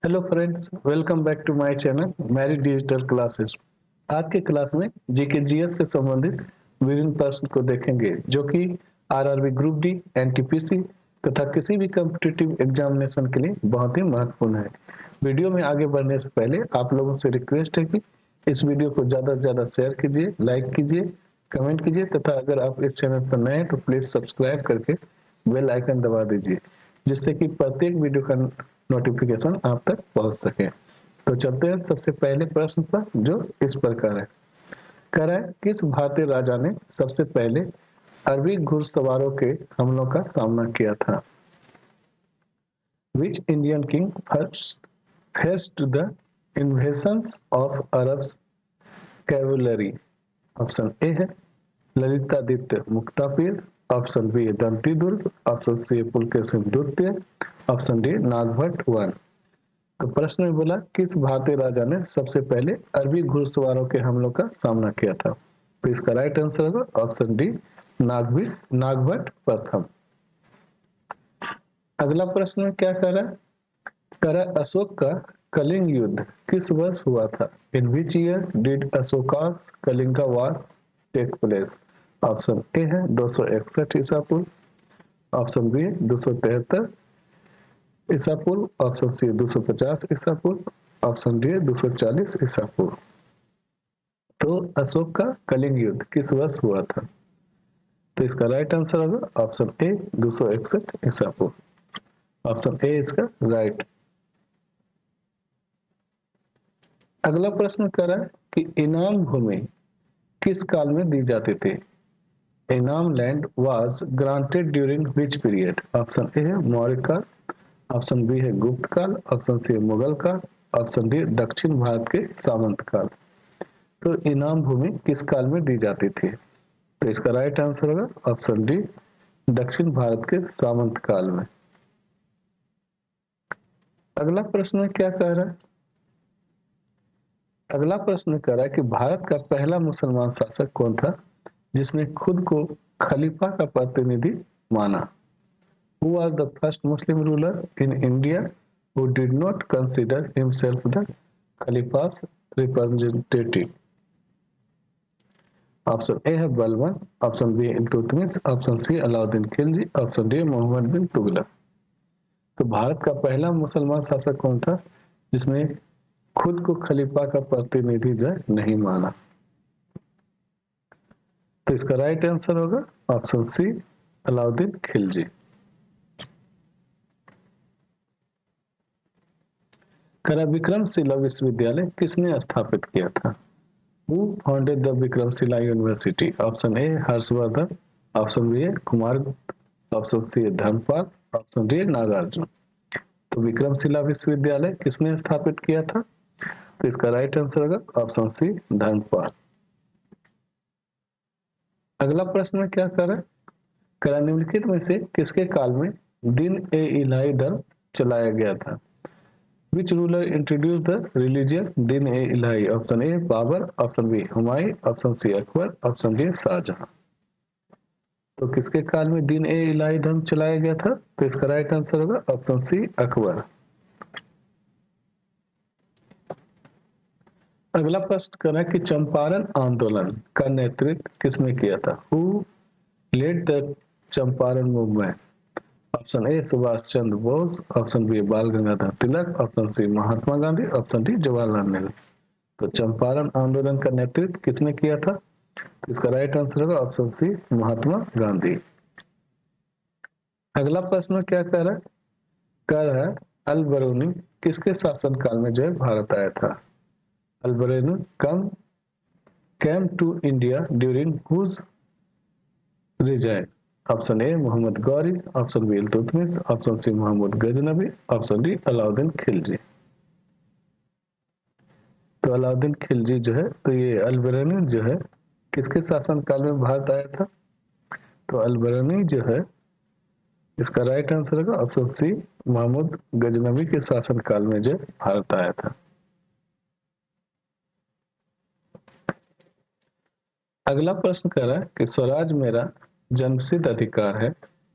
Hello friends, welcome back to my channel Mary digital classes. आज के class में GK GS से संबंधित विभिन्न प्रश्न को देखेंगे जो कि आरआरबी ग्रुप डी, एनटीपीसी तथा किसी भी कॉम्पिटिटिव एग्जामिनेशन के लिए बहुत ही महत्वपूर्ण है। वीडियो में आगे बढ़ने से पहले आप लोगों से रिक्वेस्ट है कि इस वीडियो को ज़्यादा से ज़्यादा शेयर कीजिए, लाइक कीजिए, कमेंट कीजिए तथा अगर आप इस चैनल पर नए हैं तो प्लीज़ सब्सक्राइब करके बेल आइकन दबा दीजिए, जिससे कि प्रत्येक वीडियो का नोटिफिकेशन आप तक पहुंच सके। तो चलते हैं सबसे पहले प्रश्न पर, जो इस प्रकार है। कह रहा है, किस भारतीय राजा ने सबसे पहले अरबी घुड़सवारों के हमलों का सामना किया था? Which Indian king first faced the invasions of Arabs cavalry? Option A है ललितादित्य मुक्तापीर, ऑप्शन बी दंती दुर्ग, ऑप्शन सी पुलकेशिन द्वितीय, ऑप्शन डी नागभट्ट वन। तो प्रश्न में बोला किस भारतीय राजा ने सबसे पहले अरबी घुड़सवारों के हमलों का सामना किया था? तो इसका राइट आंसर होगा ऑप्शन डी नागभट्ट प्रथम। अगला प्रश्न क्या कर रहा है? कह रहा है, अशोक का कलिंग युद्ध किस वर्ष हुआ था? In which year did Ashoka's Kalinga war take place? Option A है 261 ईसा पूर्व, ऑप्शन बी 273 ईसा पूर्व, ऑप्शन सी 250 ईसा पूर्व, ऑप्शन डी 240 ईसा पूर्व। तो अशोक का कलिंग युद्ध किस वर्ष हुआ था? तो इसका राइट आंसर होगा ऑप्शन ए 261 ईसा पूर्व। ऑप्शन ए इसका राइट। अगला प्रश्न कर रहा है कि इनाम भूमि किस काल में दी जाती थी? इनाम land was granted during which period? Option A है मौर्य काल, ऑप्शन बी है गुप्त काल, ऑप्शन सी मुगल काल, ऑप्शन डी दक्षिण भारत के सामंत काल। तो इनाम भूमि किस काल में दी जाती थी? तो इसका राइट आंसर होगा ऑप्शन डी दक्षिण भारत के सामंत काल में। अगला प्रश्न क्या कह रहा है? अगला प्रश्न कह रहा है कि भारत का पहला मुसलमान शासक कौन था जिसने खुद को खलीफा का प्रतिनिधि माना? Who was the first Muslim ruler in India who did not consider himself the Khalifa's representative? Option A है Balban, option B Iltutmish, option C Alauddin Khilji, option D Mohammad bin Tughlaq. तो भारत का पहला मुसलमान शासक कौन था जिसने खुद को खलीफा का प्रतिनिधि जो है नहीं माना? तो इसका राइट आंसर होगा ऑप्शन सी अलाउद्दीन खिलजी। करा विक्रमशिला विश्वविद्यालय किसने स्थापित किया था? Who founded the Vikramshila university? Option A Harshvardhan, option B Kumar, option C Dharmapal, option D Nagarjun. तो विक्रमशिला विश्वविद्यालय किसने स्थापित किया था? तो इसका राइट आंसर होगा ऑप्शन सी धर्मपाल। अगला प्रश्न में क्या कर रहा है? करा निम्नलिखित में से किसके काल में दिन ए इलाही धर्म चलाया गया था? Which ruler introduced the religion Din e Ilahi? Option A Babur, option B Humayun, option C Akbar, option D Shahjahan. तो किसके काल में दिन ए इलाही धर्म चलाया गया था? तो इसका राइट आंसर होगा ऑप्शन सी अकबर। अगला प्रश्न करना है कि चंपारण आंदोलन का नेतृत्व किसने किया था? Who led the Champaran movement? Option A Subhash Chandra Bose, option B Bal Gangadhar Tilak, option C Mahatma Gandhi, option D Jawaharlal Nehru. तो चंपारण आंदोलन का नेतृत्व किसने किया था? इसका राइट आंसर होगा ऑप्शन सी महात्मा गांधी। अगला प्रश्न क्या कह रहा है? कह रहा है अल बरूनी किसके शासन काल में जो है भारत आया था? Al Biruni came to India during whose reign? Option A Mohammad Ghori, option B Iltutmish, option C Mahmud Ghaznavi, option D Alauddin Khilji. तो अलाउद्दीन खिलजी जो है, तो ये अल बरूनी जो है किसके शासन काल में भारत आया था? तो अल बरूनी जो है इसका राइट आंसर होगा ऑप्शन सी महमूद गजनबी के शासन काल में जो भारत आया था। अगला प्रश्न कह रहा है कि स्वराज मेरा जन्मसिद्ध अधिकार है,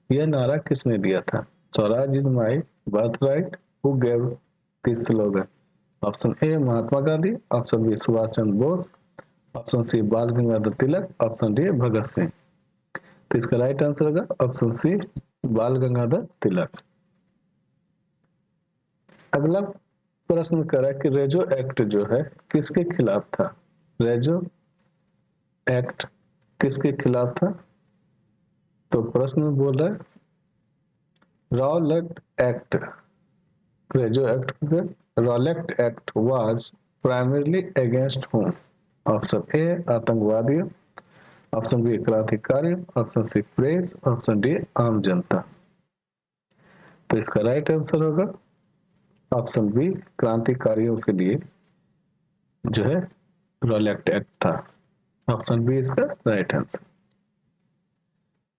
यह नारा किसने दिया था? Swaraj is my birth right, who gave 30 slogan. Option A Mahatma Gandhi, option B Subhash Chandra Bose, option C Bal Gangadhar Tilak, option D Bhagat Singh. तो इसका राइट आंसर होगा ऑप्शन सी बाल गंगाधर तिलक। अगला प्रश्न कह रहा है कि रेजो एक्ट जो है किसके खिलाफ था? रेजो एक्ट किसके खिलाफ था? तो प्रश्न में बोल रहा है रॉलेट एक्ट। रेजो Act, Rowlatt Act was primarily against whom? Option A आतंकवादियों, ऑप्शन बी क्रांतिकारियों, option C press, option D आम जनता। तो इसका राइट आंसर होगा ऑप्शन बी क्रांतिकारियों के लिए जो है रॉलेट एक्ट था। ऑप्शन बी इसका राइट आंसर।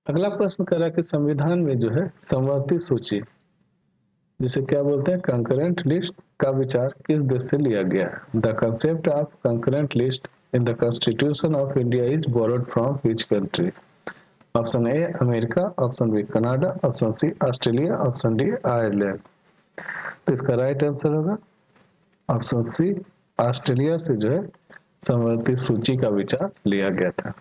अगला प्रश्न कर रहा है कि संविधान में जो है समवर्ती सूची जिसे क्या बोलते हैं कंकरेंट लिस्ट का विचार किस देश से लिया गया है? The concept of concurrent list in the constitution of India is borrowed from which country? Option A America, option B Canada, option C Australia, option D Ireland. तो इसका राइट आंसर होगा ऑप्शन सी ऑस्ट्रेलिया से जो है समवर्ती सूची का विचार लिया गया था।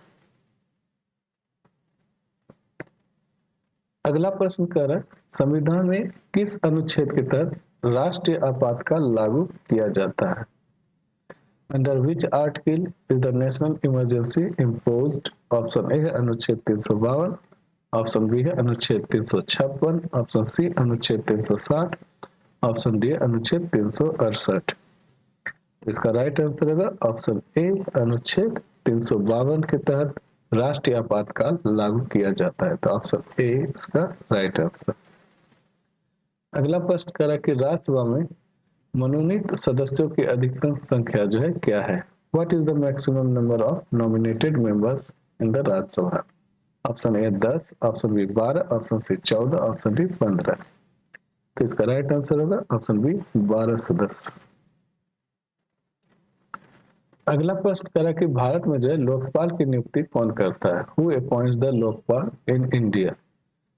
अगला प्रश्न कर रहा है संविधान में किस अनुच्छेद के तहत राष्ट्रीय आपातकाल लागू किया जाता है? Under which article is the national emergency imposed? Option A है अनुच्छेद 352, ऑप्शन बी है अनुच्छेद 356, ऑप्शन सी अनुच्छेद 360, ऑप्शन डी अनुच्छेद 368। इसका राइट आंसर होगा ऑप्शन ए अनुच्छेद 352 के तहत राष्ट्रीय आपातकाल लागू किया जाता है। तो ऑप्शन ए इसका राइट आंसर। अगला प्रश्न कह रहा है कि राज्यसभा में मनोनीत सदस्यों की अधिकतम संख्या जो है क्या है? What is the maximum number of nominated members in the Rajya Sabha? Option A 10, option B 12, option C 14, option D 15। तो इसका राइट आंसर होगा ऑप्शन बी 12 सदस्य। अगला प्रश्न करा कि भारत में जो है लोकपाल की नियुक्ति कौन करता है? Who appoints the Lokpal in India?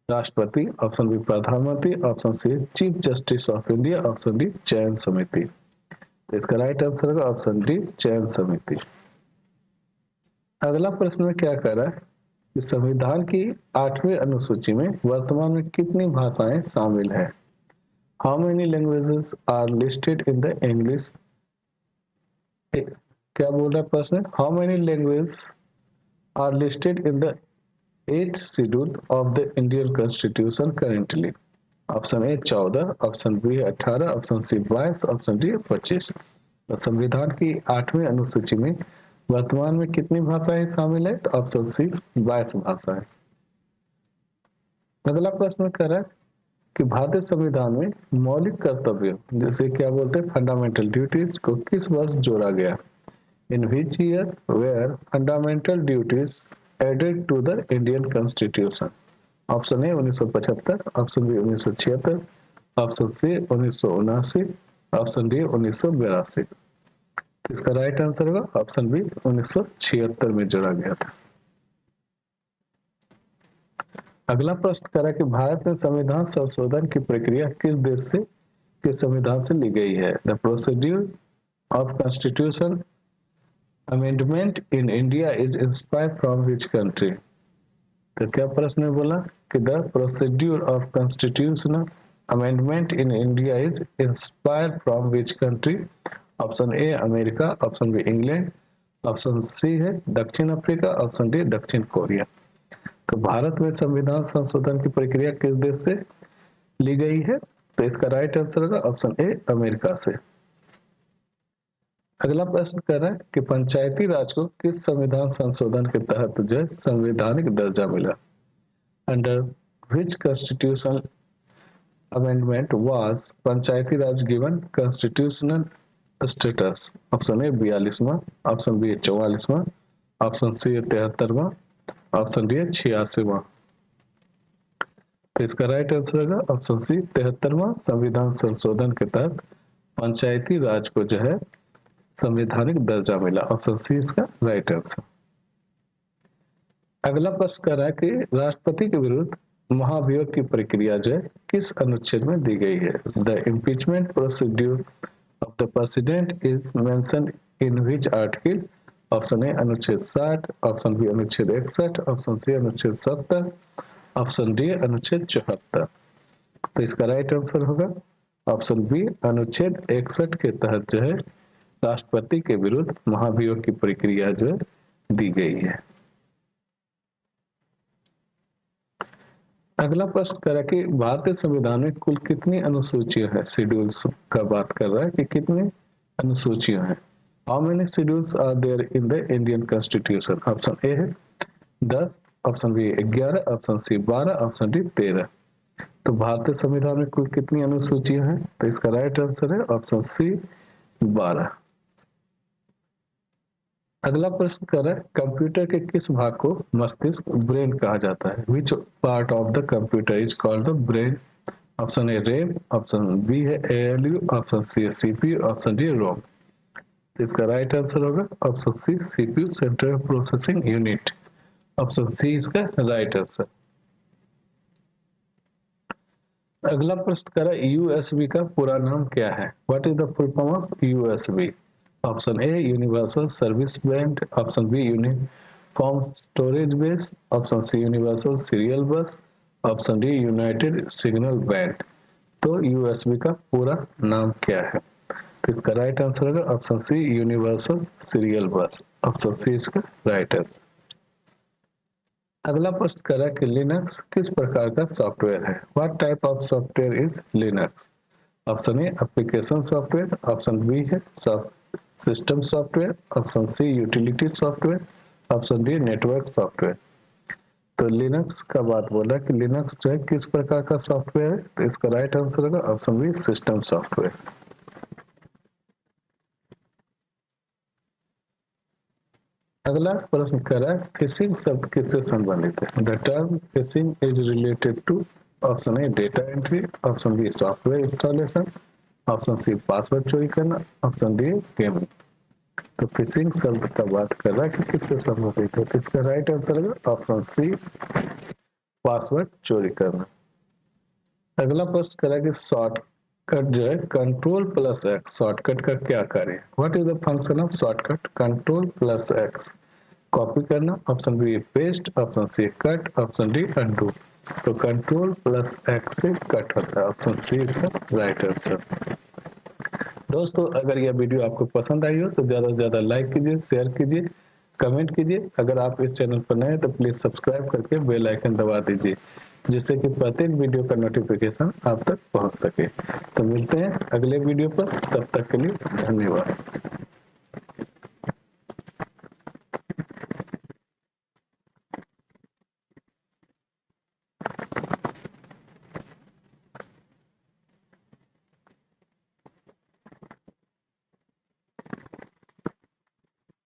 राष्ट्रपति, ऑप्शन बी प्रधानमंत्री, option C chief justice of India, option D चयन समिति। तो इसका राइट आंसर होगा ऑप्शन डी चयन समिति। अगला प्रश्न में क्या कह रहा है कि संविधान की 8वीं अनुसूची में वर्तमान में कितनी भाषाएं शामिल है? How many languages are listed in the English? क्या बोल रहा है प्रश्न? How many language are listed in the 8th schedule of the Indian constitution currently? Option A 14, option B 18, option C 22, option D 25। तो संविधान की 8वीं अनुसूची में वर्तमान में कितनी भाषाएं शामिल है? तो ऑप्शन सी 22 भाषाएं। अगला प्रश्न कर रहा है कि भारतीय संविधान में मौलिक कर्तव्य जैसे क्या बोलते हैं फंडामेंटल ड्यूटीज को किस वर्ष जोड़ा गया? In which year were fundamental duties added to the Indian constitution? Option A 1975, option B 1976, option C 1979, option D 1982। इसका राइट आंसर होगा ऑप्शन बी 1976 में जोड़ा गया था। अगला प्रश्न करा कि भारत में संविधान संशोधन की प्रक्रिया किस देश से के संविधान से ली गई है? The procedure of constitution amendment in India is inspired from which country? तो क्या प्रश्न में बोला कि the procedure of constitutional amendment in India is inspired from which country? Option A America, option B England, option C है दक्षिण Africa, option D दक्षिण Korea. तो भारत में संविधान संशोधन की प्रक्रिया किस देश से ली गई है? तो इसका राइट आंसर होगा ऑप्शन ए अमेरिका से। अगला प्रश्न कर रहा है कि पंचायती राज को किस संविधान संशोधन के तहत जो है संवैधानिक दर्जा मिला? Under which constitutional amendment was Panchayati Raj given constitutional status? Option A 42वां, ऑप्शन बी 44वां, ऑप्शन सी 73वां, ऑप्शन डी 86वां। तो इसका राइट आंसर होगा ऑप्शन सी 73वां संविधान संशोधन के तहत पंचायती राज को जो है संवैधानिक दर्जा मिला। ऑप्शन सी इसका राइट आंसर। अगला प्रश्न कर रहा है कि राष्ट्रपति के विरुद्ध महाभियोग की प्रक्रिया जो है किस अनुच्छेद में दी गई है? The impeachment procedure of the president is mentioned in which article? Option A अनुच्छेद 60, ऑप्शन बी अनुच्छेद 61, ऑप्शन सी अनुच्छेद 70, ऑप्शन डी अनुच्छेद 74। तो इसका राइट आंसर होगा ऑप्शन बी अनुच्छेद 61 के तहत जो है राष्ट्रपति के विरुद्ध महाभियोग की प्रक्रिया जो है दी गई है। अगला प्रश्न करा कि भारतीय संविधान में कुल कितनी अनुसूचियां हैं? शेड्यूल्स का बात कर रहा है कि कितनी अनुसूचियां हैं। How many schedules are there in the Indian constitution? Option A है 10, option B 11, option C 12, option D 13। तो भारतीय संविधान में कुल कितनी अनुसूचियां हैं? तो इसका राइट आंसर है ऑप्शन सी 12। अगला प्रश्न कर रहा है कंप्यूटर के किस भाग को मस्तिष्क ब्रेन कहा जाता है? Which part of the computer is called the brain? Option A RAM, option B है एएलयू, ऑप्शन सी है सीपीयू, ऑप्शन डी रोम। इसका राइट आंसर होगा option C CPU central processing unit. Option C इसका right answer. अगला प्रश्न करा USB का पूरा नाम क्या है? What is the full form of USB? Option A universal service band, option B uniform storage base, option C universal serial bus, option D united signal band. तो यूएसबी का पूरा नाम क्या है? तो इसका राइट आंसर होगा option C universal serial bus. Option C इसका राइट आंसर। अगला प्रश्न करा कि लिनक्स किस प्रकार का सॉफ्टवेयर है? What type of software is Linux? Option A application software, option B है system software, option C utility software, option D network software. तो लिनक्स का बात बोला कि लिनक्स जो है किस प्रकार का सॉफ्टवेयर है? तो इसका राइट आंसर होगा ऑप्शन बी सिस्टम सॉफ्टवेयर। अगला प्रश्न करा फिशिंग शब्द किससे संबंधित है? The term phishing is related to option A data entry, option B software installation, option C password चोरी करना, ऑप्शन डी गेमिंग। तो फिशिंग शब्द का बात कर रहा है कि किससे संबंधित है? तो इसका राइट आंसर है ऑप्शन सी पासवर्ड चोरी करना। अगला प्रश्न करा कि शॉर्टकट जो है कंट्रोल प्लस एक्स शॉर्टकट का क्या कार्य है? What is the function of shortcut? Control plus X copy करना, option B paste, option C cut, option D undo. तो कंट्रोल प्लस एक्स से कट होता है। ऑप्शन सी इसका राइट आंसर। दोस्तों अगर यह वीडियो आपको पसंद आई हो तो ज़्यादा से ज़्यादा लाइक कीजिए, शेयर कीजिए, कमेंट कीजिए। अगर आप इस चैनल पर नए हैं तो प्लीज़ सब्सक्राइब करके बेल आइकन दबा दीजिए जिससे कि प्रत्येक वीडियो का नोटिफिकेशन आप तक पहुंच सके। तो मिलते हैं अगले वीडियो पर, तब तक के लिए धन्यवाद।